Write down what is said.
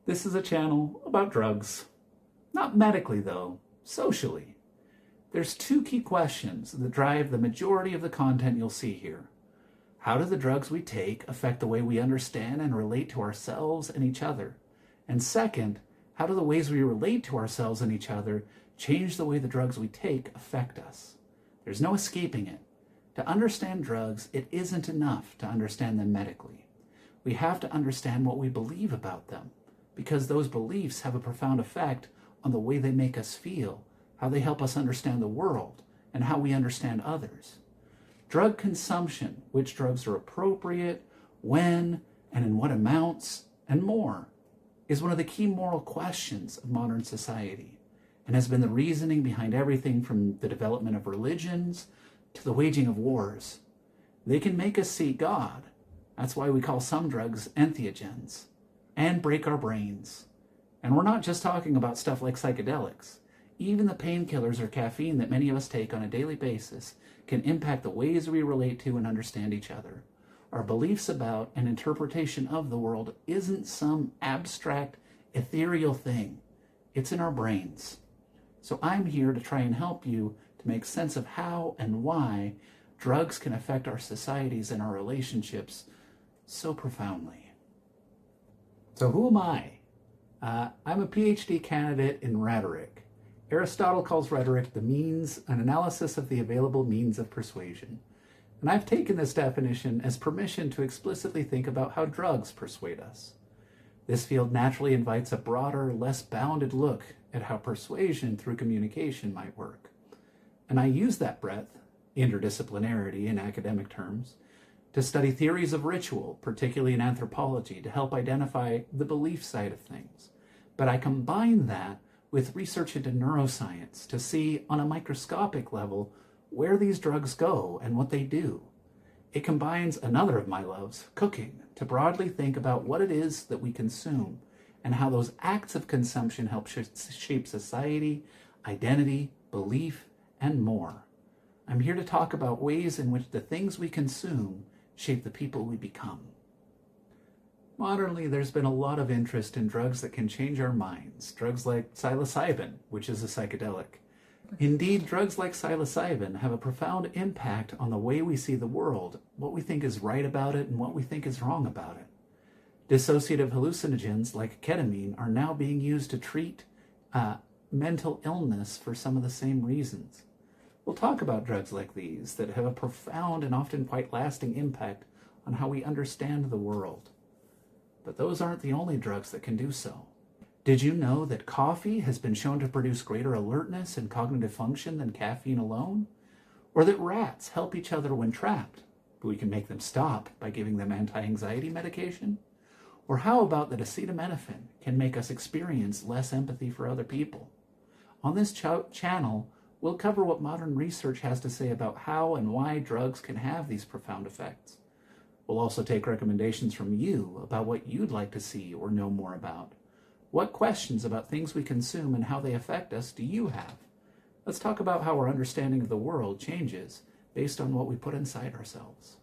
This is a channel about drugs. Not medically, though, socially. There's two key questions that drive the majority of the content you'll see here. How do the drugs we take affect the way we understand and relate to ourselves and each other? And second, how do the ways we relate to ourselves and each other change the way the drugs we take affect us? There's no escaping it. To understand drugs, it isn't enough to understand them medically. We have to understand what we believe about them, because those beliefs have a profound effect on the way they make us feel, how they help us understand the world, and how we understand others. Drug consumption, which drugs are appropriate, when, and in what amounts, and more, is one of the key moral questions of modern society, and has been the reasoning behind everything from the development of religions to the waging of wars. They can make us see God. That's why we call some drugs entheogens, and break our brains. And we're not just talking about stuff like psychedelics. Even the painkillers or caffeine that many of us take on a daily basis can impact the ways we relate to and understand each other. Our beliefs about and interpretation of the world isn't some abstract, ethereal thing. It's in our brains. So I'm here to try and help you to make sense of how and why drugs can affect our societies and our relationships so profoundly. So who am I? I'm a PhD candidate in rhetoric. Aristotle calls rhetoric the means, an analysis of the available means of persuasion. And I've taken this definition as permission to explicitly think about how drugs persuade us. This field naturally invites a broader, less bounded look at how persuasion through communication might work. And I use that breadth, interdisciplinarity in academic terms, to study theories of ritual, particularly in anthropology, to help identify the belief side of things. But I combine that with research into neuroscience to see on a microscopic level where these drugs go and what they do. It combines another of my loves, cooking, to broadly think about what it is that we consume and how those acts of consumption help shape society, identity, belief, and more. I'm here to talk about ways in which the things we consume shape the people we become. Modernly, there's been a lot of interest in drugs that can change our minds. Drugs like psilocybin, which is a psychedelic. Indeed, drugs like psilocybin have a profound impact on the way we see the world, what we think is right about it and what we think is wrong about it. Dissociative hallucinogens like ketamine are now being used to treat mental illness for some of the same reasons. We'll talk about drugs like these that have a profound and often quite lasting impact on how we understand the world. But those aren't the only drugs that can do so. Did you know that coffee has been shown to produce greater alertness and cognitive function than caffeine alone? Or that rats help each other when trapped, but we can make them stop by giving them anti-anxiety medication? Or how about that acetaminophen can make us experience less empathy for other people? On this channel, we'll cover what modern research has to say about how and why drugs can have these profound effects. We'll also take recommendations from you about what you'd like to see or know more about. What questions about things we consume and how they affect us do you have? Let's talk about how our understanding of the world changes based on what we put inside ourselves.